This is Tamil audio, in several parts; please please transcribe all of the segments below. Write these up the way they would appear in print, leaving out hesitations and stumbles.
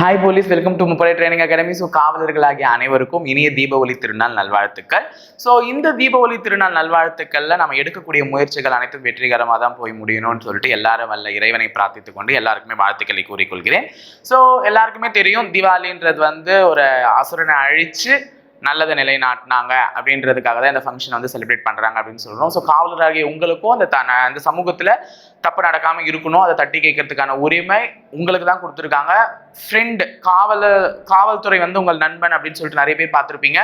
ஹாய் போலீஸ், வெல்கம் டு முப்படை ட்ரைனிங் அகாடமி. ஸோ காவலர்களாகிய அனைவருக்கும் இனிய தீபாவளி திருநாள் நல்வாழ்த்துக்கள். ஸோ இந்த தீபாவளி திருநாள் நல்வாழ்த்துக்கள்ல நம்ம எடுக்கக்கூடிய முயற்சிகள் அனைத்தும் வெற்றிகரமாக தான் போய் முடியணும்னு சொல்லிட்டு எல்லாரும் வல்ல இறைவனை பிரார்த்தித்துக் கொண்டு எல்லாருக்குமே வாழ்த்துக்களை கூறிக்கொள்கிறேன். ஸோ எல்லாருக்குமே தெரியும், தீபாவளின்றது ஒரு அசுரனை அழிச்சு நல்லதை நிலைநாட்டினாங்க அப்படின்றதுக்காக தான் இந்த ஃபங்க்ஷன் செலிப்ரேட் பண்றாங்க அப்படின்னு சொல்றோம். ஸோ காவலராகிய உங்களுக்கும் அந்த சமூகத்துல தப்பு நடக்காம இருக்கணும், அதை தட்டி கேட்கறதுக்கான உரிமை உங்களுக்கு தான் கொடுத்துருக்காங்க. ஃப்ரெண்ட் காவல்துறை உங்கள் நண்பன் அப்படின்னு சொல்லிட்டு நிறைய பேர் பார்த்துருப்பீங்க.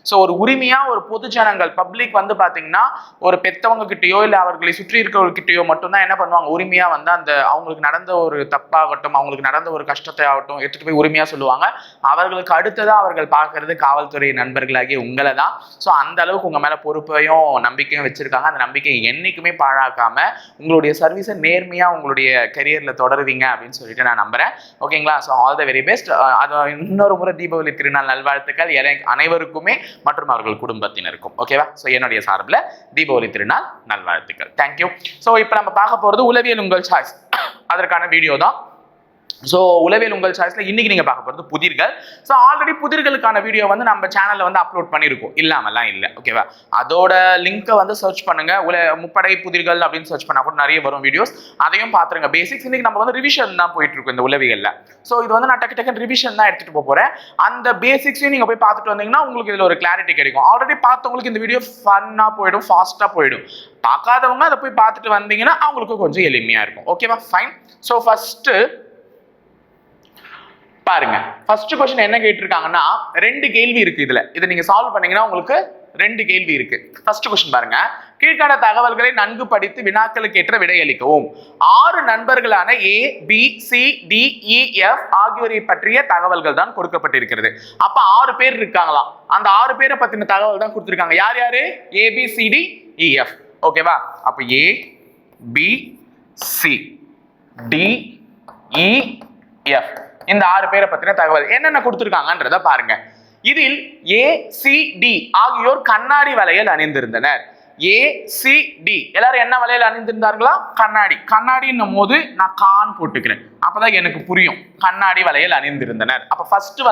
ஸோ ஒரு உரிமையா ஒரு பொதுஜனங்கள் பப்ளிக் பாத்தீங்கன்னா ஒரு பெத்தவங்க கிட்டயோ இல்லை அவர்களை சுற்றி இருக்கிறவர்கிட்டயோ மட்டும்தான் என்ன பண்ணுவாங்க, உரிமையா அந்த அவங்களுக்கு நடந்த ஒரு தப்பாகட்டும், அவங்களுக்கு நடந்த ஒரு கஷ்டத்தை ஆகட்டும் எடுத்துட்டு போய் உரிமையா சொல்லுவாங்க. அவர்களுக்கு அடுத்ததா அவர்கள் பார்க்கறது காவல்துறை நண்பர்களாகிய உங்களை தான். ஸோ அந்த அளவுக்கு உங்க மேல பொறுப்பையும் நம்பிக்கையும் வச்சிருக்காங்க. அந்த நம்பிக்கையை என்னைக்குமே பாழாக்காம உங்களுடைய சர்வீஸை நேர்மையா உங்களுடைய கரியர்ல தொடருவீங்க அப்படின்னு சொல்லிட்டு நான் நம்புறேன். ஓகேங்களா? So all the very best. அது இன்னொரு முறை தீபாவளி திருநாள் நல்வாழ்த்துக்கள் அனைவருக்குமே மற்றும் அவர்கள் குடும்பத்தினருக்கும். ஓகேவா? ஸோ என்னுடைய சார்பில் தீபாவளி திருநாள் நல்வாழ்த்துக்கள். தேங்க்யூ. ஸோ இப்போ நம்ம பார்க்க போறது உளவியல் உங்கள் சாய்ஸ், அதற்கான வீடியோ தான். ஸோ உளவியல் உங்கள் சாய்ஸ்ல இன்னைக்கு நீங்க பார்க்க போறது புதிர்கள். ஸோ ஆல்ரெடி புதிர்களுக்கான வீடியோ நம்ம சேனல்ல அப்லோட் பண்ணியிருக்கோம், இல்லாமலாம் இல்லை. ஓகேவா? அதோட லிங்கை சர்ச் பண்ணுங்க, முப்படை புதிர்கள் அப்படின்னு சர்ச் பண்ணா கூட நிறைய வரும் வீடியோஸ், அதையும் பார்த்துருங்க. பேசிக்ஸ் இன்னைக்கு நம்ம ரிவிஷன் தான் போயிட்டு இருக்கோம் இந்த உளவியல்ல. ஸோ இது நான் டக்கு ரிவிஷன் தான் எடுத்துட்டு போறேன். அந்த பேசிக்ஸையும் நீங்க போய் பார்த்துட்டு வந்தீங்கன்னா உங்களுக்கு இதுல ஒரு கிளாரிட்டி கிடைக்கும். ஆல்ரெடி பார்த்தவங்களுக்கு இந்த வீடியோ ஃபன்னா போயிடும், ஃபாஸ்டா போயிடும். பார்க்காதவங்க அதை போய் பார்த்துட்டு வந்தீங்கன்னா அவங்களுக்கு கொஞ்சம் எளிமையா இருக்கும். ஓகேவா? ஃபைன். ஸோ ஃபர்ஸ்ட் பாருங்க, ஃபர்ஸ்ட் क्वेश्चन என்ன கேட்டிருக்காங்கன்னா, ரெண்டு கேள்வி இருக்கு இதுல. இதை நீங்க சால்வ் பண்ணீங்கன்னா உங்களுக்கு ரெண்டு கேள்வி இருக்கு. ஃபர்ஸ்ட் क्वेश्चन பாருங்க, கீழ்காண தகவல்களை நன்கு படித்து வினாக்களுக்கு ஏற்ற விடையளிக்கவும். 6 நண்பர்களான A, B, C, D, E, F ஆகியோரை பற்றிய தகவல்கள் தான் கொடுக்கப்பட்டிருக்கிறது. அப்ப 6 பேர் இருக்காங்களாம். அந்த 6 பேரை பத்தின தகவல் தான் கொடுத்திருக்காங்க. யார் யாரு? A, B, C, D, E, F. ஓகேவா? அப்ப A, B, C, D, E, F இந்த 6 பேரை பத்தின தகவல் என்னென்ன கொடுத்திருக்காங்கன்றத பாருங்க. இதில் A, C, D ஆகியோர் கண்ணாடி வளையல் அணிந்திருந்தனர். A, C, D எல்லாரும் என்ன வளையல் அணிந்திருந்தார்களா? கண்ணாடி. கண்ணாடின்னும் போது நான் கான் போட்டுக்கிறேன், அப்பதான் எனக்கு புரியும். கண்ணாடி வளையல் அணிந்திருந்தனர். அப்ப ஃபர்ஸ்ட்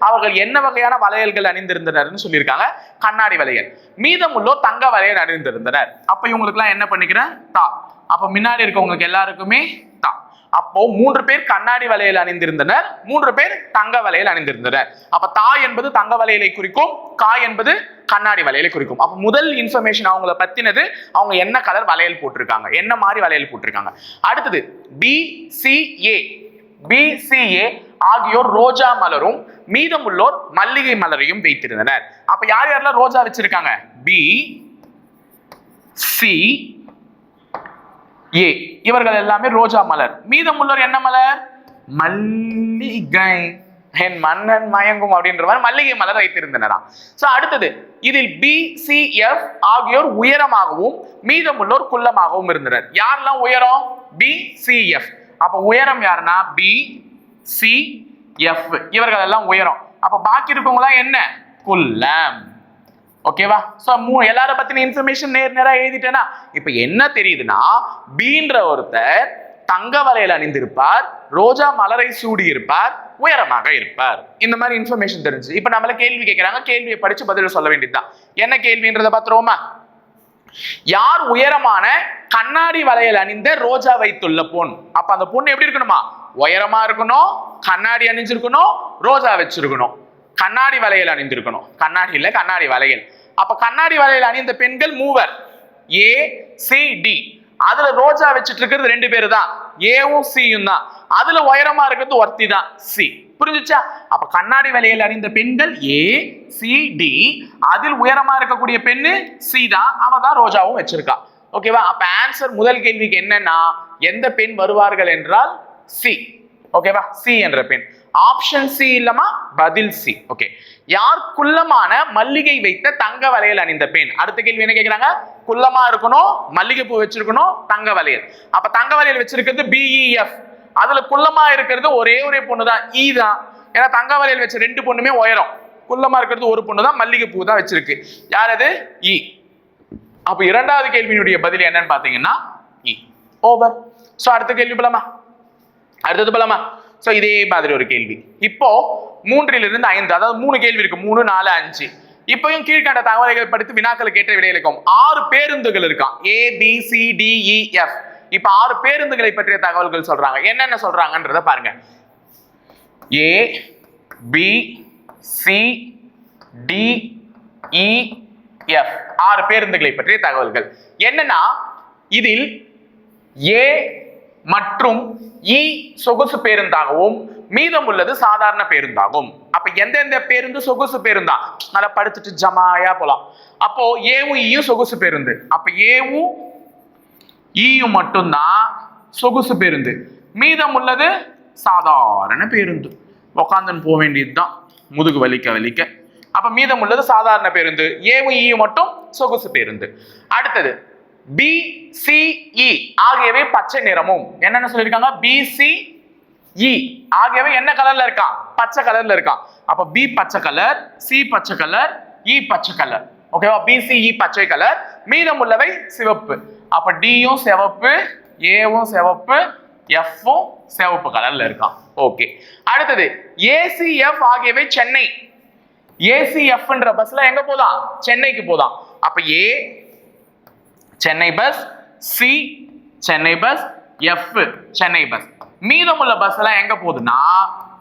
அவர்கள் என்ன வகையான வளையல்கள் அணிந்திருந்தனர்னு சொல்லியிருக்காங்க, கண்ணாடி வளையல். மீதமுள்ளோர் தங்க வளையல் அணிந்திருந்தனர். அப்ப இவங்களுக்கு எல்லாம் என்ன பண்ணிக்கிறேன்? தா. அப்ப முன்னாடி இருக்கவங்களுக்கு எல்லாருக்குமே தா. அப்போ 3 பேர் கண்ணாடி வளையல் அணிந்திருந்தனர், 3 பேர் தங்க வளையல் அணிந்திருந்தனர். அப்ப தா என்பது தங்க வளையலை குறிக்கும், கா என்பது கண்ணாடி வளையலை குறிக்கும். அப்ப முதல் இன்ஃபர்மேஷன் அவங்கள பத்தினது, அவங்க என்ன கலர் வளையல் போட்டிருக்காங்க, என்ன மாதிரி வளையல் போட்டிருக்காங்க. அடுத்தது BCA. BCA ஆகியோர் ரோஜா மலரும் மீதமுள்ளோர் மல்லிகை மலரையும் வைத்திருந்தனர். அப்ப யார் யாரெல்லாம் ரோஜா வச்சிருக்காங்க? B, C, A இவர்கள் எல்லாமே ரோஜா மலர். மீதமுள்ளோர் என்ன மலர்? மல்லிகை. என் மன்னன் மயங்கும் அப்படின்ற மாதிரி மல்லிகை மலர் வைத்திருந்தனராம். சோ அடுத்தது இதில் BCF ஆகியோர் உயரமாகவும் மீதமுள்ளோர் குள்ளமாகவும் இருந்தனர். யாரெல்லாம் உயரம்? BCF. அப்ப உயரம் யாருன்னா BCF, இவர்கள் எல்லாம் உயரம். அப்ப பாக்கி இருக்கவங்களா என்ன? குள்ளம். ஓகேவா? சோ எல்லார பத்தின இன்ஃபர்மேஷன் நேரா எழுதிட்டேனா? இப்ப என்ன தெரியுதுன்னா, பீன்ற ஒருத்தர் தங்க வளையல் அணிந்திருப்பார், ரோஜா மலரை சூடி இருப்பார், உயரமாக இருப்பார். இந்த மாதிரி இன்ஃபர்மேஷன் தெரிஞ்சு இப்ப நம்மள கேள்வி கேட்கிறாங்க, கேள்வியை படிச்சு பதில் சொல்ல வேண்டியதுதான். என்ன கேள்வின்றத பாத்துருவோமா? யார் உயரமான கண்ணாடி வளையல் அணிந்த ரோஜா வைத்துள்ள பொன்? அப்ப அந்த பொண்ணு எப்படி இருக்கணுமா? உயரமா இருக்கணும், கண்ணாடி அணிஞ்சிருக்கணும், ரோஜா வச்சிருக்கணும். கண்ணாடி வளையல் அணிந்திருக்கணும். கண்ணாடி இல்ல, கண்ணாடி வளையல். அப்ப கண்ணாடி வளையல் அணிந்த பெண்கள் 3 A, C, D. அதுல ரோஜா வச்சிட்டு இருக்கிறது 2 பேரு தான், ஏவும் சியும் தான். அதுல உயரமா இருக்கிறது ஒருத்தி தான், சி. புரிஞ்சுச்சா? அப்ப கண்ணாடி வளையல் அணிந்த பெண்கள் A, C, D. அதில் உயரமா இருக்கக்கூடிய பெண்ணு சி தான், அவ தான் ரோஜாவும் வச்சிருக்கா. ஓகேவா? அப்ப ஆன்சர் முதல் கேள்விக்கு என்னன்னா, எந்த பெண் வருவார்கள் என்றால் சி. ஓகேவா? சி என்ற பெண். ஆப்ஷன் சி இல்லமா, பதில் சி. ஓகே. யார் குள்ளமான மல்லிகை வைத்த தங்க வளையல் அணிந்த பெண்? அடுத்த கேள்வி என்ன கேக்குறாங்க? குள்ளமா இருக்கணும், மல்லிகை பூ வச்சிருக்கணும், தங்க வளையல். அப்ப தங்க வளையல் வச்சிருக்கிறது BEF. அதுல குள்ளமா இருக்கிறது ஒரே பொண்ணு தான், E தான். ஏன்னா தங்க வளையல் வச்ச 2 பொண்ணுமே உயரம். குள்ளமா இருக்கிறது ஒரு பொண்ணு தான், மல்லிகை பூ தான் வச்சிருக்கு. யார் அது? E. அப்ப இரண்டாவது கேள்வியினுடைய பதில் என்னன்னு பாத்தீங்கன்னா E. ஓவர். சோ அடுத்த கேள்வி போலாமா? அடுத்தது போலாமா? சோ இதே மாதிரி ஒரு கேள்வி. இப்போ 3 5, அதாவது 3 கேள்வி இருக்கு, 3 4 5. இப்பயும் கீழ்கண்ட தகவல்கள் படித்து வினாக்களுக்கு ஏற்ற விடையளிக்கும். 6 பேருந்துகள் இருக்கான், ABCDEF. இப்ப 6 பேருந்துகளை பற்றிய தகவல்கள் சொல்றாங்க. என்னென்ன சொல்றாங்கன்றத பாருங்க. ABCDEF 6 பேருந்துகளை பற்றிய தகவல்கள் என்னன்னா, இதில் A மற்றும் E சொகுசு பேருந்தாகவும் மீதம் உள்ளது சாதாரண பேருந்தாகும். அப்ப எந்தெந்த பேருந்து சொகுசு பேருந்தா, நல்லா படிச்சுட்டு ஜமாயா போலாம். அப்போ ஏவும் ஈயும் சொகுசு பேருந்து. அப்ப ஏவும் ஈயும் மட்டும்தான் சொகுசு பேருந்து, மீதம் உள்ளது சாதாரண பேருந்து. உக்காந்துன்னு போக வேண்டியதுதான் முதுகு வலிக்க வலிக்க. அப்ப மீதம் உள்ளது சாதாரண பேருந்து, ஏவும் ஈயும் மட்டும் சொகுசு பேருந்து. அடுத்தது BCE ஆகியவை பச்சை நிறமும். என்னன்னு சொல்லியிருக்காங்க? BCE ஆகியவை என்ன கலர்ல இருக்கான்? பச்சை கலர்ல இருக்கான். அப்ப B பச்சை கலர், C பச்சை கலர், E பச்சை கலர். ஓகேவா? BCE பச்சை கலர், மீதம் உள்ளவை சிவப்பு. அப்ப Dயும் சிவப்பு, Aவும் சிவப்பு, Fவும் சிவப்பு கலர்ல இருக்கான். ஓகே. அடுத்தது ACF ஆகியவை சென்னை. ACFன்ற பஸ்ல எங்க போலாம்? சென்னைக்கு போலாம். அப்ப A Chennai bus, C Chennai bus, F Chennai bus. மீதமுள்ள பஸ் எல்லாம் எங்க போகுதுன்னா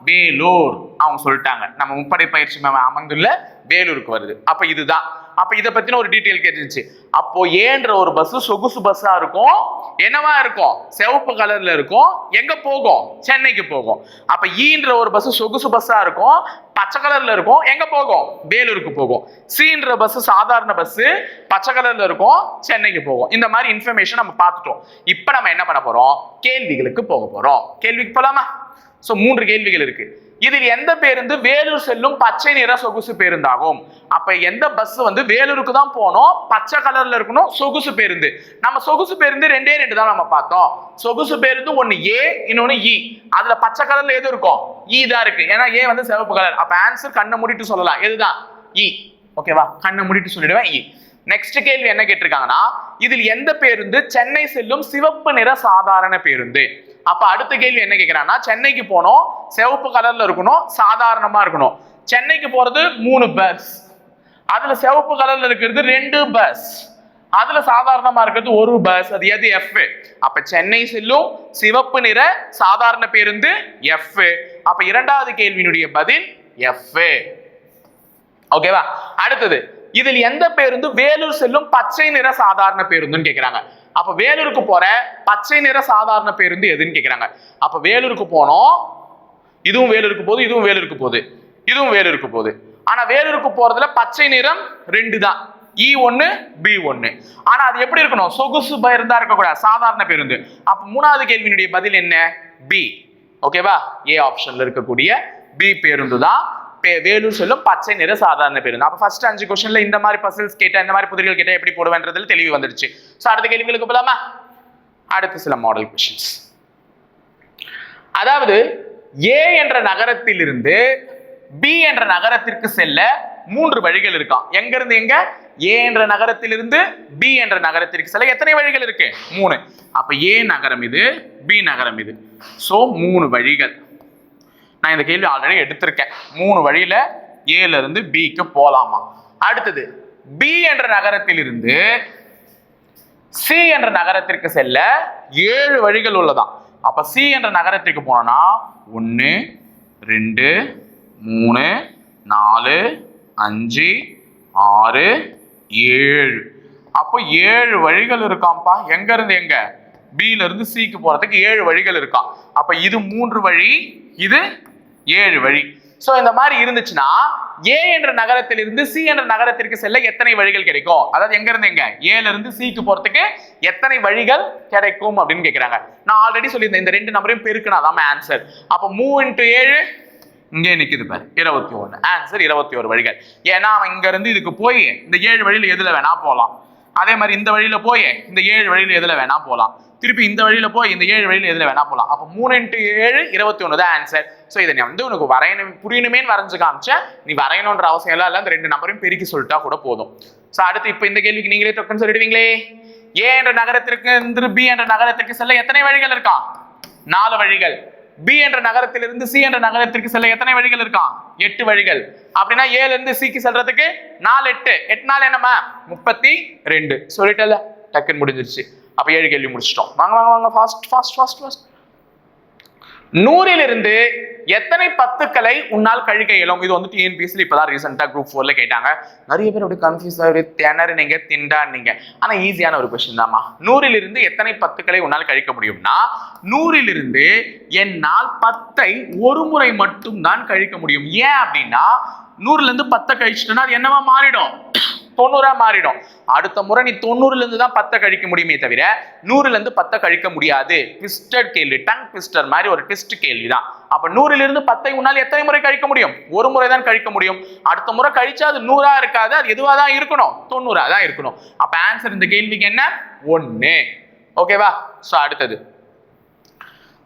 வேலூர். அவங்க சொல்லிட்டாங்க, நம்ம முப்படை பயிற்சி அமர்ந்துள்ள வேலூருக்கு வருது. அப்ப இதுதான். அப்ப இத பத்தின ஒரு டீடைல் கேட்டுச்சு. அப்போ ஏன்ற ஒரு பஸ் சொகுசு பஸ்ஸா இருக்கும், என்னவா இருக்கும்? சிவப்பு கலர்ல இருக்கும். எங்க போகும்? சென்னைக்கு போகும். அப்ப ஈன்ற ஒரு பஸ் சொகுசு பஸ்ஸா இருக்கும், பச்சை கலர்ல இருக்கும். எங்க போகும்? வேலூருக்கு போகும். சீன்ற பஸ் சாதாரண பஸ், பச்சை கலர்ல இருக்கும், சென்னைக்கு போகும். இந்த மாதிரி இன்ஃபர்மேஷன் நம்ம பார்த்துட்டோம். இப்ப நம்ம என்ன பண்ண போறோம்? கேள்விகளுக்கு போக போறோம். கேள்விக்கு போலாமா? சோ 3 கேள்விகள் இருக்கு. இதில் எந்த பேருந்து வேலூர் செல்லும் பச்சை நிற சொகுசு பேருந்தாகும்? அப்ப எந்த பஸ் வந்து வேலூருக்கு தான் போனோம், பச்சை கலர்ல இருக்கணும், சொகுசு பேருந்து. நம்ம சொகுசு பேருந்து 2 தான் நம்ம பார்த்தோம். சொகுசு பேருந்து ஒன்னு A, இன்னொன்னு E. அதுல பச்சை கலர்ல எது இருக்கும்? E தான் இருக்கு. ஏன்னா A வந்து சிவப்பு கலர். அப்ப ஆன்சர் கண்ணை மூடிட்டு சொல்லலாம், எதுதான்? E. ஓகேவா? கண்ணை மூடிட்டு சொல்லிடுவேன் E. நெக்ஸ்ட் கேள்வி என்ன கேட்டிருக்காங்கன்னா, இதில் எந்த பேருந்து சென்னை செல்லும் சிவப்பு நிற சாதாரண பேருந்து? அப்ப அடுத்த கேள்வி என்ன கேட்கிறான்னா, சென்னைக்கு போனோம், சிவப்பு கலர்ல இருக்கணும், சாதாரணமா இருக்கணும். சென்னைக்கு போறது 3 பஸ், அதுல சிவப்பு கலர்ல இருக்கிறது 2 பஸ், அதுல சாதாரணமா இருக்கிறது 1 பஸ். அது எது? F. அப்ப சென்னை செல்லும் சிவப்பு நிற சாதாரண பேருந்து F. அப்ப இரண்டாவது கேள்வியினுடைய பதில் F. ஓகேவா? அடுத்தது, இதில் எந்த பேருந்து வேலூர் செல்லும் பச்சை நிற சாதாரண பேருந்துன்னு கேட்கிறாங்க. அப்ப வேலூருக்கு போற பச்சை நிற சாதாரண பேருந்து எதுன்னு கேட்கிறாங்க. அப்ப வேலூருக்கு போனோம், இதுவும் வேலூருக்கு போகுது, இதுவும் வேலூருக்கு போகுது, இதுவும் வேலூருக்கு போகுது. ஆனா வேலூருக்கு போறதுல பச்சை நிறம் 2 தான், E1 B1. ஆனா அது எப்படி இருக்கணும்? சொகுசு பேருந்தா இருக்கக்கூடாது, சாதாரண பேருந்து. அப்ப மூணாவது கேள்வியினுடைய பதில் என்ன? B. ஓகேவா? A ஆப்ஷன்ல இருக்கக்கூடிய B பேருந்து தான் வேலூர் செல்லும் பச்சை நிற சாதாரண பேருந்து. அப்ப ஃபர்ஸ்ட் 5 क्वेश्चनல இந்த மாதிரி பசில்ஸ் கேட்டா, இந்த மாதிரி புதிர்கள் கேட்டா எப்படி போடுவேன்றதுல தெளிவு வந்துருச்சு. சோ அடுத்த கேள்விகளுக்கு போலாமா? அடுத்து சில மாடல் क्वेश्चंस. அதாவது A என்ற நகரத்திலிருந்து B என்ற நகரத்திற்கு செல்ல 3 வழிகள் இருக்காம். எங்க இருந்து எங்க? A என்ற நகரத்திலிருந்து B என்ற நகரத்திற்கு செல்ல எத்தனை வழிகள் இருக்கு? 3. அப்ப A நகரம் இது, B நகரம் இது. சோ 3 வழிகள். நான் இந்த கேள்வி ஆல்ரெடி எடுத்திருக்கேன். 3 வழியில ஏல இருந்து பிக்கு போலாமா. அடுத்தது பி என்ற நகரத்திலிருந்து சி என்ற நகரத்திற்கு செல்ல 7 வழிகள் உள்ளதா. அப்ப சி என்ற நகரத்திற்கு போனா 1 2 3 4 5 6 7. அப்போ 7 வழிகள் இருக்காம்பா. எங்க இருந்து எங்க? பில இருந்து சிக்கு போறதுக்கு 7 வழிகள் இருக்காம். அப்ப இது 3 வழி, இது 7 வழி. சோ இந்த மாதிரி இருந்துச்சுன்னா ஏ என்ற நகரத்திலிருந்து சி என்ற நகரத்திற்கு செல்ல எத்தனை வழிகள் கிடைக்கும்? அதாவது எங்க இருந்து எங்க? ஏல இருந்து சிக்கு போறதுக்கு எத்தனை வழிகள் கிடைக்கும் அப்படின்னு கேக்குறாங்க. நான் ஆல்ரெடி சொல்லியிருந்தேன், இந்த 2 நம்பரையும் பெருக்கினாதான் ஆன்சர். அப்ப 3 × 7 இங்கே நிக்குது பாரு, 21. ஆன்சர் 21 வழிகள். ஏன்னா அவன் இங்க இருந்து இதுக்கு போய் இந்த 7 வழியில எதுல வேணா போலாம். அதே மாதிரி இந்த வழியில போய் இந்த 7 வழியில எதுல வேணா போலாம். திருப்பி இந்த வழியில போய் இந்த 7 வழியில எதுல வேணா போலாம். அப்ப 3 × 7 21 தான் ஆன்சர். சோ இதை நீ வந்து உனக்கு வரையணும், புரியணுமேன்னு வரைஞ்சு காமிச்ச, நீ வரையணுன்ற அவசியம் எல்லாம் இல்ல. அந்த 2 நம்பரையும் பெருக்கி சொல்லிட்டா கூட போதும். சோ அடுத்து இப்ப இந்த கேள்விக்கு நீங்களே டக்குன்னு சொல்லிடுவீங்களே. ஏ என்ற நகரத்திற்கு பி என்ற நகரத்திற்கு செல்ல எத்தனை வழிகள் இருக்கா? 4 வழிகள். பி என்ற நகரத்திலிருந்து சி என்ற நகரத்திற்கு செல்ல எத்தனை வழிகள் இருக்கான்? 8 வழிகள். அப்படின்னா ஏல இருந்து சிக்கு செல்றதுக்கு 4 8 8 4 என்னமா 32. சொல்லிட்டல, டக்குன்னு முடிஞ்சிருச்சு. அப்ப 7 கேள்வி முடிச்சிட்டோம். வாங்க வாங்க வாங்க, ஃபாஸ்ட் ஃபாஸ்ட் ஃபாஸ்ட் ஃபாஸ்ட். 100லிருந்து எத்தனை பத்துக்களை உன்னால் கழிக்க இயலும்? இது வந்து டிஎன்பிஎஸ்சில இப்பதான் ரீசெண்டா குரூப் 4ல கேட்டாங்க. நிறைய பேர் அப்படி கன்ஃபியூஸ் ஆகி திணறு நீங்க திண்டாடுனீங்க. ஆனா ஈஸியான ஒரு கொஸ்டின் தாமா. 100லிருந்து எத்தனை பத்துக்களை உன்னால் கழிக்க முடியும்னா 100லிருந்து என்னால் 10ஐ ஒரு முறை மட்டும் தான் கழிக்க முடியும். ஏன் அப்படின்னா 100லிருந்து 10 கழிச்சிட்டோம்னா அது என்னவா மாறிடும்? 90 மாறிடும். அடுத்த முறை நீ 90லிருந்து தான் 10 கழிக்க முடியுமே தவிர 100லிருந்து 10 கழிக்க முடியாது. ட்விஸ்டட் கேள்வி, டங் ட்விஸ்டர் மாதிரி ஒரு ட்விஸ்ட் கேள்வி தான். அப்ப 100லிருந்து 10ஐ உன்னால் எத்தனை முறை கழிக்க முடியும்? ஒரு முறை தான் கழிக்க முடியும். அடுத்த முறை கழிச்சா அது 100 இருக்காது, அது எதுவா தான் இருக்கணும்? 90 தான் இருக்கணும். அப்ப ஆன்சர் இந்த கேள்விக்கு என்ன? 1. ஓகேவா? சோ அடுத்தது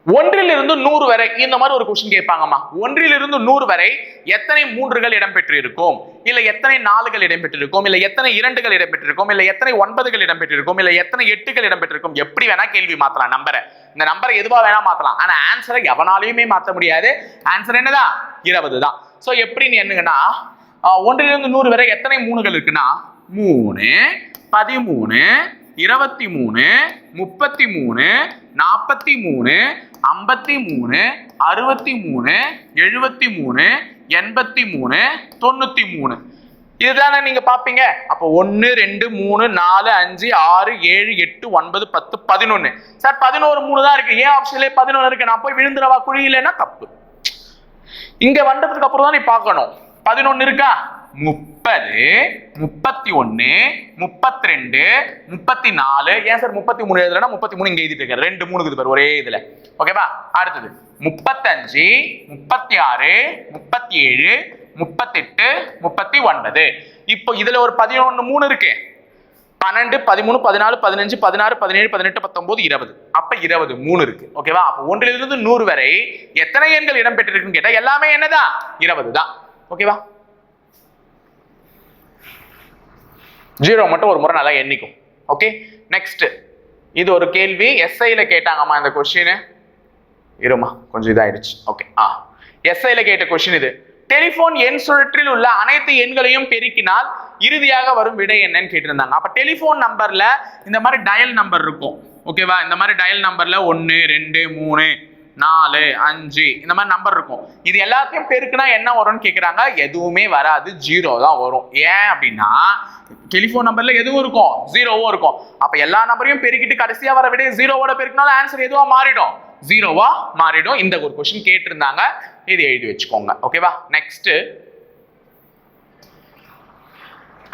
1லிருந்து 100 வரை இந்த மாதிரி ஒரு கொஸ்டின் கேட்பாங்கம்மா. 1லிருந்து 100 வரை எத்தனை 3கள் இடம்பெற்றிருக்கும், இல்ல எத்தனை 4கள் இடம்பெற்றிருக்கும், இல்ல எத்தனை 2கள் இடம்பெற்றிருக்கும், இல்ல எத்தனை 9கள் இடம்பெற்றிருக்கும், இல்ல எத்தனை 8கள் இடம்பெற்றிருக்கும். எப்படி வேணா கேள்வி மாத்தலாம் நம்பரை. இந்த நம்பரை எதுவா வேணா மாத்தலாம். ஆனா ஆன்சரை எவனாலையுமே மாத்த முடியாது. ஆன்சர் என்னதான்? 20 தான். சோ எப்படி நீ என்னங்கன்னா 1லிருந்து 100 வரை எத்தனை 3கள் இருக்குன்னா 3 13 23 33 43 53 63 73 83 93 இதுதானே நீங்க பாப்பீங்க. அப்ப 1 2 3 4 5 6 7 8 9 10 11. சார் 11 3 தான் இருக்கு. ஏன் ஆப்ஷன்ல 11 இருக்கு? நான் போய் விழுந்துறவா குழியிலன்னா தப்பு. இங்க வந்ததுக்கு அப்புறம் தான் நீ பார்க்கணும். 11 இருக்கா? 30 31 32 34. ஏன் சார் 33 எழுதுறேன்னா 33 இங்க எழுதிட்டு இருக்க 2 3 இருக்குது பாரு ஒரே இதுல. ஓகேவா? அடுத்தது 35 36 37 38 39. இப்போ இதுல ஒரு 11 3 இருக்கு. 12 13 14 15 16 17 18 19 20. அப்ப 20 3 இருக்கு. ஓகேவா? அப்ப 1லிருந்து 100 வரை எத்தனை எண்கள் இடம்பெற்றிருக்குன்னு கேட்டா எல்லாமே என்னதான்? 20 தான். ஓகேவா? 0 மட்டும் ஒரு முறை நல்லா எண்ணிக்கும். ஓகே, நெக்ஸ்ட் இது ஒரு கேள்வி எஸ்ஐல கேட்டாங்கம்மா. இந்த கொஸ்டின் இருமா கொஞ்சம் இதாயிடுச்சு. ஓகே, எஸ்ஐல கேட்ட கொஸ்டின் இது. டெலிபோன் எண் சுழற்றில் உள்ள அனைத்து எண்களையும் பெருக்கினால் இறுதியாக வரும் விடை என்னன்னு கேட்டிருந்தாங்க. அப்ப டெலிபோன் நம்பர்ல இந்த மாதிரி டயல் நம்பர் இருக்கும். ஓகேவா? இந்த மாதிரி டயல் நம்பர்ல 1 2 3 4 5 இந்த மாதிரி நம்பர் இருக்கும். இது எல்லாத்தையும் பெருக்குனா என்ன வரும்னு கேக்குறாங்க. எதுவுமே வராது, 0 தான் வரும். ஏன் அப்படின்னா டெலிபோன் நம்பர்ல எதுவும் இருக்கும், 0வும் இருக்கும். அப்ப எல்லா நம்பரையும் பெருக்கிட்டு கடைசியா வர விட 0வோட பெருக்கினாலும் ஆன்சர் எதுவா மாறிடும்? 0வா மாறிடும். இந்த ஒரு கொஸ்டின் கேட்டிருந்தாங்க. இது எழுதி வச்சுக்கோங்க. ஓகேவா? நெக்ஸ்ட்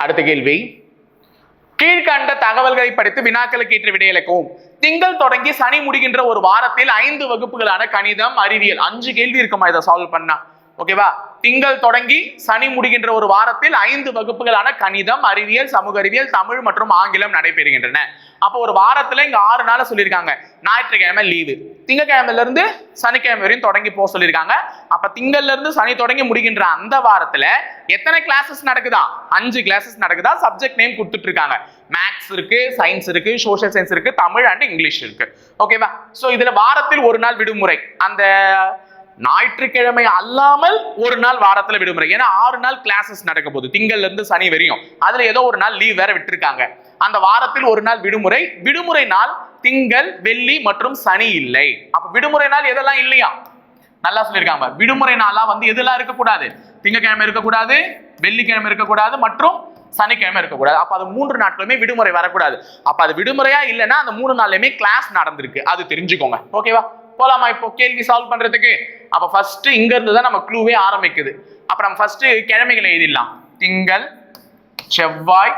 அடுத்த கேள்வி. கீழ்கண்ட தகவல்களை படித்து வினாக்களுக்கு ஏற்ற விடையளிக்கவும். திங்கள் தொடங்கி சனி முடிகின்ற ஒரு வாரத்தில் 5 வகுப்புகளான கணிதம், அறிவியல். 5 கேள்வி இருக்குமா இதை சால்வ் பண்ணா? ஓகேவா? திங்கள் தொடங்கி சனி முடிகின்ற ஒரு வாரத்தில் 5 வகுப்புகளான கணிதம், அறிவியல், சமூக அறிவியல், தமிழ் மற்றும் ஆங்கிலம் நடைபெறுகின்றன. அப்போ ஒரு வாரத்துல இங்க 6 நாள் சொல்லியிருக்காங்க. ஞாயிற்றுக்கிழமை லீவு. திங்கக்கிழமையில இருந்து சனிக்கிழமை வரையும் தொடங்கி போக சொல்லியிருக்காங்க. அப்ப திங்கள்ல இருந்து சனி தொடங்கி முடிகின்ற அந்த வாரத்துல எத்தனை கிளாஸஸ் நடக்குதா? 5 கிளாஸஸ் நடக்குதா? சப்ஜெக்ட் நேம் கொடுத்துட்டு இருக்காங்க. மேக்ஸ் இருக்கு, சயின்ஸ் இருக்கு, சோஷியல் சயின்ஸ் இருக்கு, தமிழ் அண்ட் இங்கிலீஷ் இருக்கு. ஓகேவா? சோ இதுல வாரத்தில் ஒரு நாள் விடுமுறை. அந்த ஞாயிற்றுக்கிழமை அல்லாமல் ஒரு நாள் வாரத்துல விடுமுறை. ஏன்னா 6 நாள் கிளாஸஸ் நடக்க போகுது திங்கள்ல இருந்து சனி வரையும். அதுல ஏதோ ஒரு நாள் லீவ் வேற விட்டுருக்காங்க. அந்த வாரத்தில் ஒரு நாள் விடுமுறை. விடுமுறை நாள் திங்கள், வெள்ளி மற்றும் சனி இல்லை. அப்ப விடுமுறை நாள் எதெல்லாம் இல்லையா? நல்லா சொல்லியிருக்காங்க. விடுமுறை நாளா வந்து எதெல்லாம் இருக்கக்கூடாது? திங்கக்கிழமை இருக்கக்கூடாது, வெள்ளிக்கிழமை இருக்கக்கூடாது மற்றும் சனிக்கிழமை இருக்கக்கூடாது. அப்ப அது 3 நாட்களுமே விடுமுறை வரக்கூடாது. அப்ப அது விடுமுறையா இல்லைன்னா அந்த 3 நாள்லயுமே கிளாஸ் நடந்திருக்கு. அது தெரிஞ்சுக்கோங்க. ஓகேவா? போலாமா இப்போ கேள்வி சால்வ் பண்றதுக்கு? அப்ப ஃபர்ஸ்ட் இங்க இருந்து தான் நம்ம க்ளூவே ஆரம்பிக்குது. அப்ப நம்ம ஃபர்ஸ்ட் கிழமைகளை எழுதிடலாம். திங்கள், செவ்வாய்,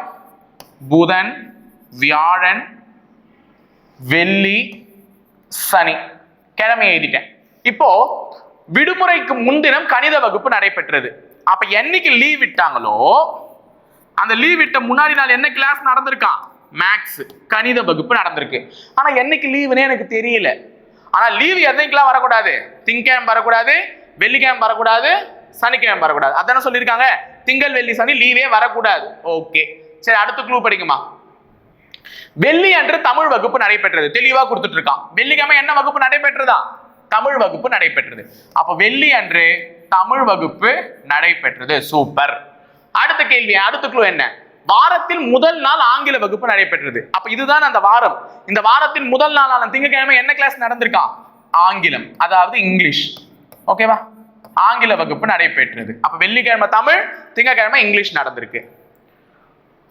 புதன், வியாழன், வெள்ளி, சனி. கிழமை எழுதிட்டேன். இப்போ விடுமுறைக்கு முன்தினம் கணித வகுப்பு நடைபெற்றது. அப்ப என்னைக்கு லீவ் விட்டாங்களோ அந்த லீவ் விட்ட முன்னாடி நாள் என்ன கிளாஸ் நடந்திருக்கான்? மேக்ஸ், கணித வகுப்பு நடந்திருக்கு. ஆனா என்னைக்கு லீவுனே எனக்கு தெரியல. ஆனா லீவ் என்னைக்கெல்லாம் வரக்கூடாது? திங்கக்கிழமை வரக்கூடாது, வெள்ளிக்கிழமை வரக்கூடாது, சனிக்கிழமை வரக்கூடாது. அதான சொல்லியிருக்காங்க. திங்கள், வெள்ளி, சனி லீவே வரக்கூடாது. ஓகே, சரி அடுத்த க்ளூ படிக்குமா? வெள்ளி அன்று தமிழ் வகுப்பு நடைபெற்றது. தெளிவா கொடுத்துட்டு இருக்கான். வெள்ளிக்கிழமை என்ன வகுப்பு நடைபெற்றதா? தமிழ் வகுப்பு நடைபெற்றது. அப்ப வெள்ளி அன்று தமிழ் வகுப்பு நடைபெற்றது. சூப்பர். அடுத்த கேள்வி, அடுத்த க்ளூ என்ன? வாரத்தில் முதல் நாள் ஆங்கில வகுப்பு நடைபெற்றது. அப்ப இதுதான் அந்த வாரம். இந்த வாரத்தின் முதல் நாளான திங்கட்கிழமை என்ன கிளாஸ் நடந்திருக்கா? ஆங்கிலம், அதாவது இங்கிலீஷ். ஓகேவா? ஆங்கில வகுப்பு நடைபெற்றது. அப்ப வெள்ளிக்கிழமை தமிழ், திங்கட்கிழமை இங்கிலீஷ் நடந்திருக்கு.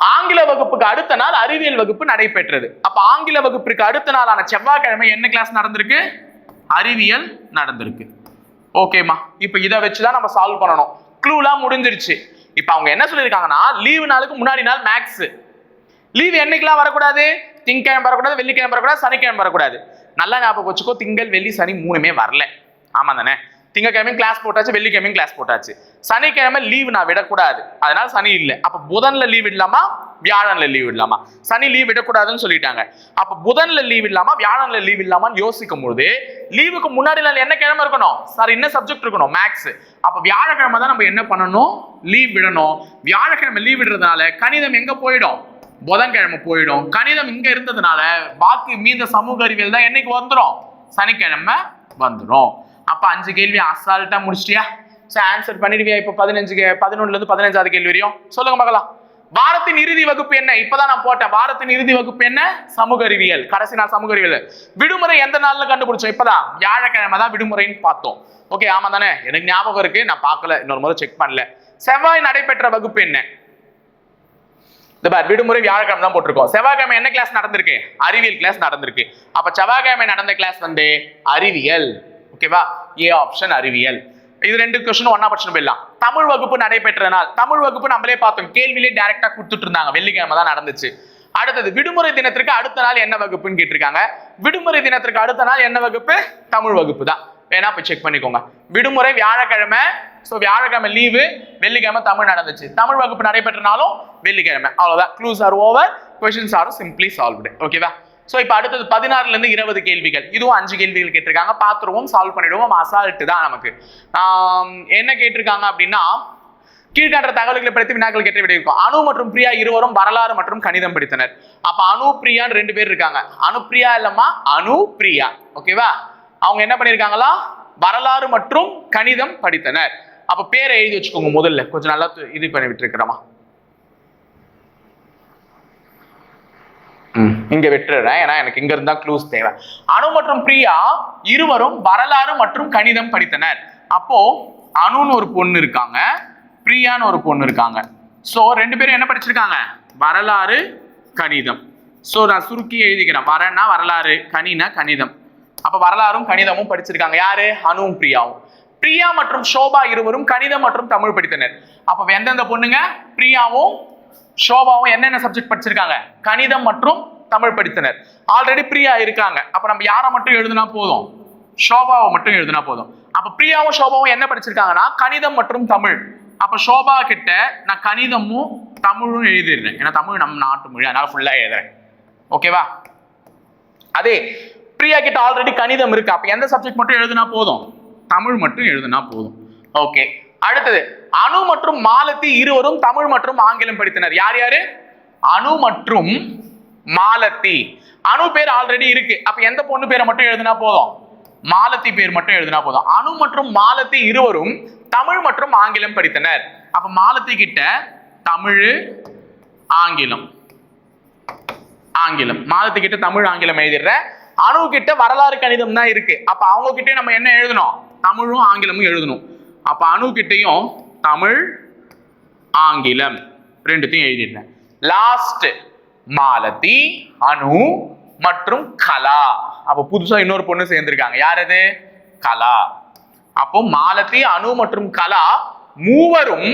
ஆங்கில வகுப்புக்கு அடுத்த நாள் அறிவியல் வகுப்பு நடைபெற்றது. அப்ப ஆங்கில வகுப்புக்கு அடுத்த நாளான செவ்வாய்க்கிழமை என்ன கிளாஸ் நடந்திருக்கு? அறிவியல் நடந்திருக்கு. ஓகேமா, இப்ப இதை வச்சுதான் நம்ம சால்வ் பண்ணணும். க்ளூலாம் முடிஞ்சிருச்சு. இப்ப அவங்க என்ன சொல்லியிருக்காங்கன்னா, லீவு நாளுக்கு முன்னாடி நாள் மேக்ஸ். லீவு என்னைக்கெல்லாம் வரக்கூடாது? திங்கக்கிழமை வரக்கூடாது, வெள்ளிக்கிழமை வரக்கூடாது, சனிக்கிழமை வரக்கூடாது. நல்லா ஞாபகம் வச்சுக்கோ, திங்கள் வெள்ளி சனி மூணுமே வரல. ஆமா தானே? திங்கக்கிழமையும் கிளாஸ் போட்டாச்சு, வெள்ளிக்கிழமையும் கிளாஸ் போட்டாச்சு. சனிக்கிழமை லீவு நான் விடக்கூடாது, அதனால சனி இல்லை. அப்ப புதன்ல லீவ் விடலாமா, வியாழன்ல லீவ் விடலாமா? சனி லீவ் விடக்கூடாதுன்னு சொல்லிட்டாங்க. அப்ப புதன்ல லீவ் இல்லாமா, வியாழன்ல லீவ் இல்லாமான்னு யோசிக்கும் போது லீவுக்கு முன்னாடி நாள் என்ன கிழமை இருக்கணும்? சார் என்ன சப்ஜெக்ட் இருக்கணும்? மேக்ஸ். அப்ப வியாழக்கிழமை தான் நம்ம என்ன பண்ணணும்? லீவ் விடணும். வியாழக்கிழமை லீவ் விடுறதுனால கணிதம் எங்க போயிடும்? புதன்கிழமை போயிடும். கணிதம் இங்க இருந்ததுனால பாக்கி மீந்த சமூக அறிவியல் தான் என்னைக்கு வந்துடும்? சனிக்கிழமை வந்துடும். அப்ப 5 கேள்வி அசால்ட்டா முடிச்சிட்டியா? ஆன்சர் பண்ணிடுவியா? இப்ப 11ல இருந்து 15வது கேள்வி வரையும் சொல்லுங்க பார்க்கலாம். வாரத்தின் இறுதி வகுப்பு என்ன? இப்பதான் நான் போட்டேன். வாரத்தின் இறுதி வகுப்பு என்ன? சமூக அறிவியல். கடைசி நாள் சமூக அறிவியல். விடுமுறை எந்த நாள்ல கண்டுபிடிச்சோம்? இப்பதான் வியாழக்கிழமை தான் விடுமுறைன்னு பார்த்தோம். ஓகே, ஆமா தானே? எனக்கு ஞாபகம் இருக்கு, நான் பார்க்கல, இன்னொரு முறை செக் பண்ணல. செவ்வாய் நடைபெற்ற வகுப்பு என்ன? விடுமுறை வியாழக்கிழமை தான் போட்டிருக்கோம். செவ்வாய்க்கிழமை என்ன கிளாஸ் நடந்திருக்கு? அறிவியல் கிளாஸ் நடந்திருக்கு. அப்ப செவ்வாய்க்கிழமை நடந்த கிளாஸ் வந்து அறிவியல். ஓகேவா? ஏ ஆப்ஷன் அறிவியல். இது 2 क्वेश्चन ஒண்ணா படிச்சு போயிடலாம். தமிழ் வகுப்பு நடைபெற்ற நாள். தமிழ் வகுப்பு நம்மளே பார்த்தோம், கேள்வியிலே டைரக்டா கொடுத்துட்டு இருந்தாங்க. வெள்ளிக்கிழமை தான் நடந்துச்சு. அடுத்தது விடுமுறை தினத்திற்கு அடுத்த நாள் என்ன வகுப்புன்னு கேட்டிருக்காங்க. விடுமுறை தினத்திற்கு அடுத்த நாள் என்ன வகுப்பு? தமிழ் வகுப்பு தான். வேணா போய் செக் பண்ணிக்கோங்க. விடுமுறை வியாழக்கிழமை, சோ வியாழக்கிழமை லீவு, வெள்ளிக்கிழமை தமிழ் நடந்துச்சு. தமிழ் வகுப்பு நடைபெற்ற நாளும் வெள்ளிக்கிழமை. அவ்வளவுதான். Clues are over, questions are simply solved. ஓகேவா? சோ இப்ப அடுத்தது 16ல இருந்து 20 கேள்விகள். இதுவும் 5 கேள்விகள் கேட்டிருக்காங்க. பாத்துருவோம், சால்வ் பண்ணிடுவோம். அசால்ட்டு தான் நமக்கு. என்ன கேட்டிருக்காங்க அப்படின்னா, கீழ்காண்ற தகவல்களை பற்றி வினாக்கள் கேட்டு விடையிருக்கும். அனு மற்றும் பிரியா இருவரும் வரலாறு மற்றும் கணிதம் படித்தனர். அப்ப அனு பிரியான்னு 2 பேர் இருக்காங்க. அனுப்பிரியா இல்லம்மா, அனு பிரியா. ஓகேவா? அவங்க என்ன பண்ணிருக்காங்களா? வரலாறு மற்றும் கணிதம் படித்தனர். அப்ப பேரை எழுதி வச்சுக்கோங்க முதல்ல. கொஞ்சம் நல்லா இது பண்ணி விட்டு இருக்கிறோமா? இங்க விட்டுறேன், ஏன்னா எனக்கு இங்க இருந்தா க்ளூஸ் தேவை. அனு மற்றும் பிரியா இருவரும் வரலாறு மற்றும் கணிதம் படித்தனர். அப்போ அனுன்னு ஒரு பொண்ணு இருக்காங்க, பிரியான்னு ஒரு பொண்ணு இருக்காங்க. சோ 2 பேரும் என்ன படிச்சிருக்காங்க? வரலாறு கணிதம். சோ நான் சுருக்கி எழுதிக்கிறேன். வரன்னா வரலாறு, கணினா கணிதம். அப்ப வரலாறும் கணிதமும் படிச்சிருக்காங்க. யாரு? அனுவும் பிரியாவும். பிரியா மற்றும் சோபா இருவரும் கணிதம் மற்றும் தமிழ் படித்தனர். அப்ப எந்தெந்த பொண்ணுங்க? பிரியாவும் சோபாவும் என்னென்ன சப்ஜெக்ட் படிச்சிருக்காங்க? கணிதம் மற்றும் தமிழ் படித்தனர். ஆல்ரெடி பிரியா இருக்காங்க. அப்ப நம்ம யாரை மட்டும் எழுதுனா போதும்? சோபாவை மட்டும் எழுதுனா போதும். அப்ப பிரியாவும் சோபாவும் என்ன படிச்சிருக்காங்கன்னா கணிதம் மற்றும் தமிழ். அப்ப சோபா கிட்ட நான் கணிதமும் தமிழும் எழுதிடுறேன், ஏன்னா தமிழ் நம்ம நாட்டு மொழி, அதனால ஃபுல்லா எழுதுறேன். ஓகேவா? அதே பிரியா கிட்ட ஆல்ரெடி கணிதம் இருக்கு. அப்ப எந்த சப்ஜெக்ட் மட்டும் எழுதுனா போதும்? தமிழ் மட்டும் எழுதுனா போதும். ஓகே, அடுத்தது அனு மற்றும் மாலதி இருவரும் தமிழ் மற்றும் ஆங்கிலம் படித்தனர். யார் யாரு? அனு மற்றும் மாலதி. அனு பேர் ஆல்ரெடி இருக்கு. அப்ப எந்த பொண்ணு பேரை மட்டும் எழுதுனா போதும்? மாலதி பேர் மட்டும் எழுதுனா போதும். அனு மற்றும் மாலதி இருவரும் தமிழ் மற்றும் ஆங்கிலம் படித்தனர். அப்ப மாலதி கிட்ட தமிழ் ஆங்கிலம், ஆங்கிலம். மாலதி கிட்ட தமிழ் ஆங்கிலம் எழுதிடுற. அனு கிட்ட வரலாறு கணிதம் தான் இருக்கு. அப்ப அவங்க கிட்ட நம்ம என்ன எழுதணும்? தமிழும் ஆங்கிலமும் எழுதணும். அப்ப அனு கிட்டையும் தமிழ் ஆங்கிலம் ரெண்டுத்தையும் எழுதிடுறேன். லாஸ்ட் மாலதி, அனு மற்றும் கலா. அப்ப புதுசா இன்னொரு பொண்ணு சேர்ந்திருக்காங்க. யார் அது? கலா. அப்போ மாலதி, அனு மற்றும் கலா மூவரும்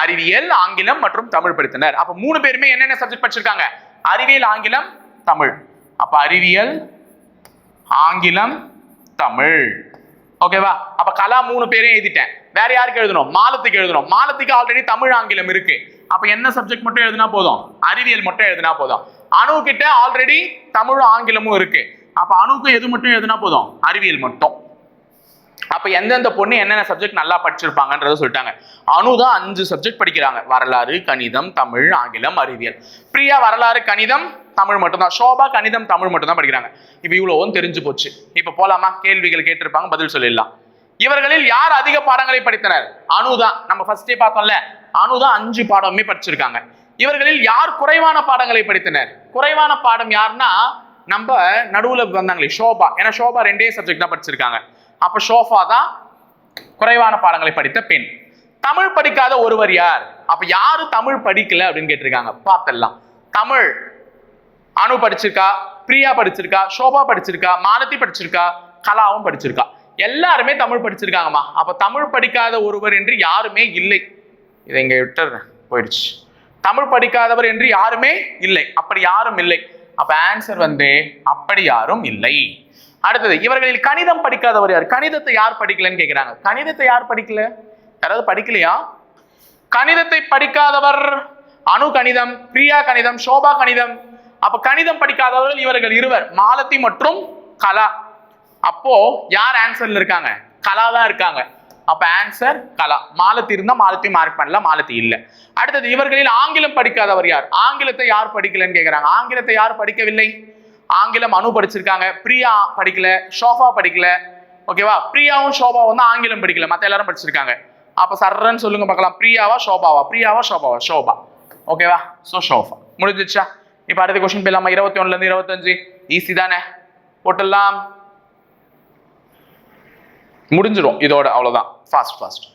அறிவியல், ஆங்கிலம் மற்றும் தமிழ் படித்தனர். அப்ப 3 பேருமே என்னென்ன சப்ஜெக்ட் படிச்சிருக்காங்க? அறிவியல், ஆங்கிலம், தமிழ். அப்ப அறிவியல், ஆங்கிலம், தமிழ். ஓகேவா? அப்ப கலா 3 பேரையும் எழுதிட்டேன். வேற யாருக்கு எழுதணும்? மாலத்திக்கு எழுதணும். மாலத்திக்கு ஆல்ரெடி தமிழ் ஆங்கிலம் இருக்கு. அப்ப என்ன சப்ஜெக்ட் மட்டும் எழுதினா போதும்? அறிவியல் மட்டும் எழுதினா போதும். அனு கிட்ட ஆல்ரெடி தமிழும் ஆங்கிலமும் இருக்கு. அப்ப அணுக்கு எது மட்டும் எழுதினா போதும்? அறிவியல் மட்டும். அப்ப எந்தெந்த பொண்ணு என்னென்ன சப்ஜெக்ட் நல்லா படிச்சிருப்பாங்கன்றத சொல்லிட்டாங்க. அனுதான் 5 சப்ஜெக்ட் படிக்கிறாங்க. வரலாறு, கணிதம், தமிழ், ஆங்கிலம், அறிவியல். பிரியா வரலாறு, கணிதம், தமிழ் மட்டும்தான். சோபா கணிதம், தமிழ் மட்டும் தான் படிக்கிறாங்க. இப்ப இவ்வளவும் தெரிஞ்சு போச்சு. இப்ப போலாமா? கேள்விகள் கேட்டிருப்பாங்க, பதில் சொல்லிடலாம். இவர்களில் யார் அதிக பாடங்களை படித்தனர்? அனுதான். நம்ம ஃபர்ஸ்டே பார்த்தோம்ல, அனுதான் 5 பாடமே படிச்சிருக்காங்க. இவர்களில் யார் குறைவான பாடங்களை படித்தனர்? குறைவான பாடம் யாருன்னா நம்ம நடுவுல வந்தாங்களே சோபா. ஏன்னா சோபா 2 சப்ஜெக்ட் தான் படிச்சிருக்காங்க. அப்ப ஷோஃபா தான் குறைவான பாடங்களை படித்த பெண். தமிழ் படிக்காத ஒருவர் யார்? அப்ப யாரு தமிழ் படிக்கல அப்படின்னு கேட்டிருக்காங்க. பார்த்தலாம். தமிழ் அனு படிச்சிருக்கா, பிரியா படிச்சிருக்கா, சோபா படிச்சிருக்கா, மாலதி படிச்சிருக்கா, கலாவும் படிச்சிருக்கா. எல்லாருமே தமிழ் படிச்சிருக்காங்கம்மா. அப்ப தமிழ் படிக்காத ஒருவர் என்று யாருமே இல்லை. இதை இங்க விட்டு போயிடுச்சு. தமிழ் படிக்காதவர் என்று யாருமே இல்லை. அப்படி யாரும் இல்லை. அப்ப ஆன்சர் அப்படி யாரும் இல்லை. அடுத்தது, இவர்களில் கணிதம் படிக்காதவர் யார்? கணிதத்தை யார் படிக்கலன்னு கேட்கிறாங்க. கணிதத்தை யார் படிக்கல? யாராவது படிக்கலையா? கணிதத்தை படிக்காதவர் அனு கணிதம், பிரியா கணிதம், சோபா கணிதம். அப்ப கணிதம் படிக்காதவர்கள் இவர்கள் இருவர், மாலதி மற்றும் கலா. அப்போ யார் ஆன்சர்ல இருக்காங்க? கலா தான் இருக்காங்க. அப்ப ஆன்சர் கலா. மாலதி இருந்தா மாலதி மார்க் பண்ணலாம், மாலதி இல்ல. அடுத்தது, இவர்களில் ஆங்கிலம் படிக்காதவர் யார்? ஆங்கிலத்தை யார் படிக்கலன்னு கேட்கிறாங்க. ஆங்கிலத்தை யார் படிக்கவில்லை? ஆங்கிலம் அனு படிச்சிருக்காங்க, பிரியா படிக்கல, ஷோபா படிக்கல. ஓகேவா? பிரியாவும் ஷோபாவும் தான் ஆங்கிலம் படிக்கல, மத்த எல்லாரும் படிச்சிருக்காங்க. அப்ப சர்றன்னு சொல்லுங்க பார்க்கலாம். பிரியாவா ஷோபாவா? பிரியாவா ஷோபாவா? ஷோபா. ஓகேவா? சோ ஷோபா. முடிஞ்சிச்சா? இப்ப அடுத்த கொஸ்டின் போயிடலாமா? 21ல இருந்து 25. ஈஸி தானே, போட்டுடலாம். முடிஞ்சிடும் இதோட. அவ்வளவுதான். ஃபாஸ்ட்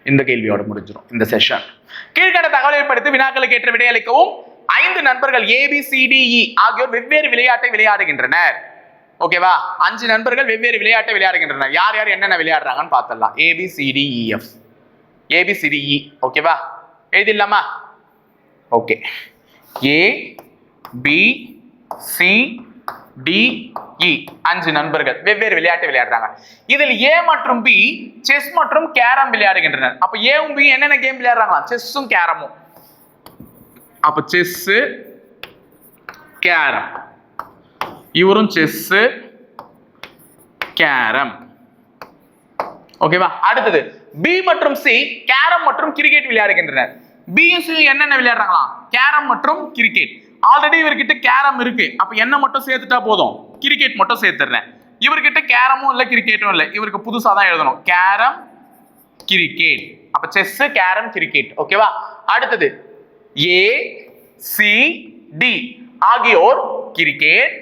இந்த கேள்வியோட முடிஞ்சிடும் இந்த செஷன். கீழ்கண்ட தகவலை படித்து வினாக்களுக்கு ஏற்ற விடை அளிக்கவும். 5 நண்பர்கள் ABCDE ஆகியோர் வெவ்வேறு விளையாட்டை விளையாடுகின்றனர். ஓகேவா? 5 நண்பர்கள் வெவ்வேறு விளையாட்டை விளையாடுகின்றனர். யார் யார் என்னென்ன விளையாடுறாங்கன்னு பார்த்தலாம். ABCDEF, ABCDE. ஓகேவா? எழுதிடலாமா? ஓகே. ABCDE 5 நண்பர்கள் வெவ்வேறு விளையாட்டை விளையாடுறாங்க. இதில் A மற்றும் B செஸ் மற்றும் கேரம் விளையாடுகின்றனர். அப்ப ஏவும் B என்னென்ன கேம் விளையாடுறாங்களா? செஸ்ஸும் கேரமும். அப்ப செஸ், கேரம். இவரும் செஸ், கேரம். ஓகேவா? அடுத்தது, B மற்றும் C கேரம் மற்றும் கிரிக்கெட் விளையாடுகின்றனர். B C என்னென்ன விளையாடுறாங்களா? கேரம் மற்றும் கிரிக்கெட். ஆல்ரெடி இவர்கிட்ட கேரம் இருக்கு. அப்ப என்ன மட்டும் சேர்த்துட்டா போதும், கிரிக்கெட் மட்டும் சேர்த்துறேன். இவர்கிட்ட கேரமும் இல்ல, கிரிக்கெட்டும் இல்ல. இவருக்கு புதுசா தான் எழுதணும், கேரம் கிரிக்கெட். அப்ப செஸ், கேரம், கிரிக்கெட். ஓகேவா? அடுத்தது, ACD ஆகியோர் கிரிக்கெட்,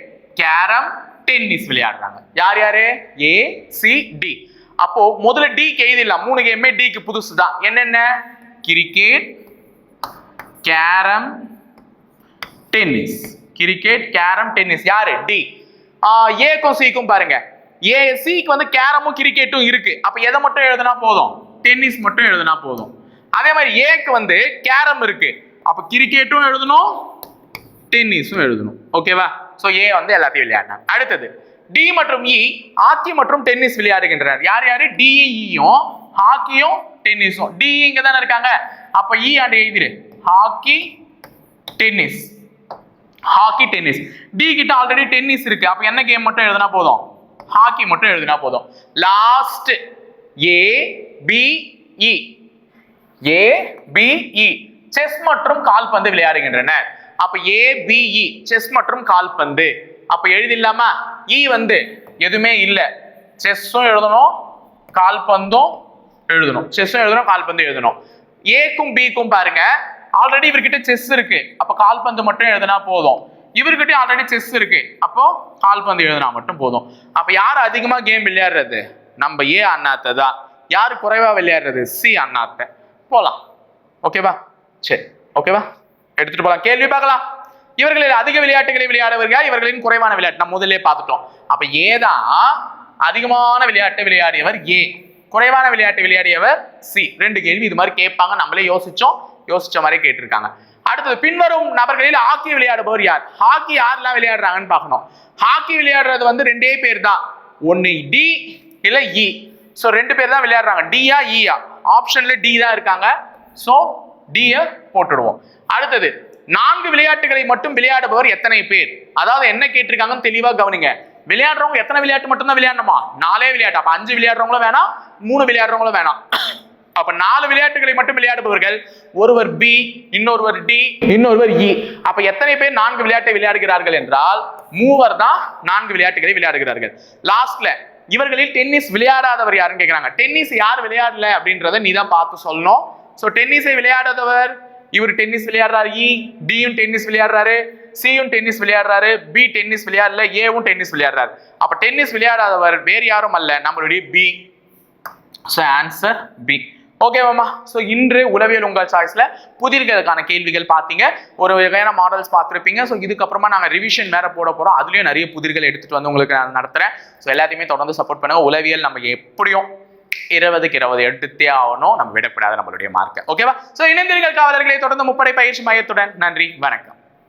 கேரம், டென்னிஸ் விளையாடுறாங்க. யார் யாரு? ACD. அப்போ முதல்ல D க்கு எழுதிடலாம். 3 கேமே D க்கு புதுசு தான். என்னென்ன? Cricket, carrom, tennis. Cricket, carrom, tennis. யாரு? D. A க்கும் C க்கும் பாருங்க. C க்கு கேரமும் கிரிக்கெட்டும் இருக்கு. அப்ப எதை மட்டும் எழுதுனா போதும்? டென்னிஸ் மட்டும் எழுதுனா போதும். அதே மாதிரி A க்கு கேரம் இருக்கு. அப்ப கிரிக்கெட்டும் எழுதணும், டென்னிஸும் எழுதணும். ஓகேவா? சோ A எல்லாத்தையும் விளையாடுறாங்க. அடுத்தது, D மற்றும் E ஹாக்கி மற்றும் டென்னிஸ் விளையாடுகின்றனர். யார் யாரு? DEயும் ஹாக்கியும் டென்னிஸும். D இங்க தானே இருக்காங்க. அப்ப E அண்ட் எழுதிரு, hockey, tennis. Hockey, tennis. D கிட்ட ஆல்ரெடி டென்னிஸ் இருக்கு. அப்ப என்ன கேம் மட்டும் எழுதுனா போதும்? ஹாக்கி மட்டும் எழுதுனா போதும். Last, ABE. ABE செஸ் மற்றும் கால்பந்து விளையாடுகின்றனர். அப்ப ABE செஸ் மற்றும் கால்பந்து. அப்ப எழுதிடலாமா? E எதுவுமே இல்ல. செஸ்ஸும் எழுதணும், கால்பந்தும் எழுதணும். செஸ்ஸும் எழுதணும், கால்பந்து எழுதணும். A க்கும் B க்கும் பாருங்க, ஆல்ரெடி இவர்கிட்ட செஸ் இருக்கு. அப்ப கால்பந்து மட்டும் எழுதினா போதும். இவர்கிட்ட ஆல்ரெடி செஸ் இருக்கு. அப்போ கால்பந்து எழுதினா மட்டும் போதும். அப்ப யார் அதிகமா கேம் விளையாடுறது? நம்ம A அண்ணாத்தை தான். யாரு குறைவா விளையாடுறது? C அண்ணாத்தை. போலாம். ஓகேவா? சரி, ஓகேவா? எடுத்துட்டு போலாம். கேள்வி பார்க்கலாம். இவர்களில் அதிக விளையாட்டுகளை விளையாடுவர்கள், இவர்களின் குறைவான விளையாட்டு நம்ம முதல்ல பார்த்துட்டோம். அப்ப A தான் அதிகமான விளையாட்டை விளையாடியவர் A, குறைவான விளையாட்டு விளையாடியவர் C. 2 கேள்வி இது மாதிரி கேட்பாங்க. நம்மளே யோசிச்ச மாதிரி கேட்டிருக்காங்க. அடுத்தது, பின்வரும் நபர்களில் ஹாக்கி விளையாடுபவர் யார்? ஹாக்கி யாரெல்லாம் விளையாடுறாங்கன்னு பார்க்கணும். ஹாக்கி விளையாடுறது 2 பேர் தான். ஒன்னு D இல்ல E. சோ 2 பேர் தான் விளையாடுறாங்க. D-யா E-யா? ஆப்ஷன்ல D தான் இருக்காங்க. சோ D-ய போட்டுடுவோம். அடுத்தது, 4 விளையாட்டுகளை மட்டும் விளையாடுபவர் எத்தனை பேர்? அதாவது என்ன கேட்டிருக்காங்கன்னு தெளிவா கவனிங்க. விளையாடுறவங்க எத்தனை விளையாட்டு மட்டும்தான் விளையாடணுமா? 4 விளையாட்டு. அப்ப 5 விளையாடுறவங்களும் வேணாம், 3 விளையாடுறவங்களும் வேணாம். அப்ப 4 விளையாட்டுகளை மட்டும் விளையாடுபவர்கள் ஒருவர் பி, இன்னொருவர் டி, இன்னொருவர் இ. அப்ப எத்தனை பேர் 4 விளையாட்டை விளையாடுகிறார்கள் என்றால் மூவர் தான் 4 விளையாட்டுகளை விளையாடுகிறார்கள். லாஸ்ட்ல இவர்களில் டென்னிஸ் விளையாடாதவர் யாருன்னு கேட்கிறாங்க. டென்னிஸ் யார் விளையாடல அப்படின்றத நீ தான் பார்த்து சொல்லணும். சோ டென்னிஸை விளையாடாதவர் இவர் டென்னிஸ் விளையாடுறாரு, இ டியும் டென்னிஸ் விளையாடுறாரு, சியும் டென்னிஸ் விளையாடுறாரு, பி டென்னிஸ் விளையாடல, ஏவும் டென்னிஸ் விளையாடுறாரு. அப்ப டென்னிஸ் விளையாடாதவர் வேறு யாரும் அல்ல, நம்மளுடைய பி. So answer B. ஓகேவாமா? ஸோ இன்று உளவியல் உங்கள் சாய்ஸ்ல புதிர்களுக்கான கேள்விகள் பார்த்தீங்க, ஒரு வகையான மாடல்ஸ் பார்த்துருப்பீங்க. ஸோ இதுக்கப்புறமா நாங்கள் ரிவிஷன் வேற போட போறோம், அதுலயும் நிறைய புதிர்கள் எடுத்துட்டு வந்து உங்களுக்கு நான் நடத்துறேன். ஸோ எல்லாத்தையுமே தொடர்ந்து சப்போர்ட் பண்ணுங்க. உளவியல் நம்ம எப்படியும் 20க்கு 20 எடுத்தே ஆகணும், நம்ம விடக்கூடாது நம்மளுடைய மார்க்கை. ஓகேவா? ஸோ இணைந்தீர்கள் காவலர்களை தொடர்ந்து முப்படை பயிற்சி மையத்துடன். நன்றி, வணக்கம்.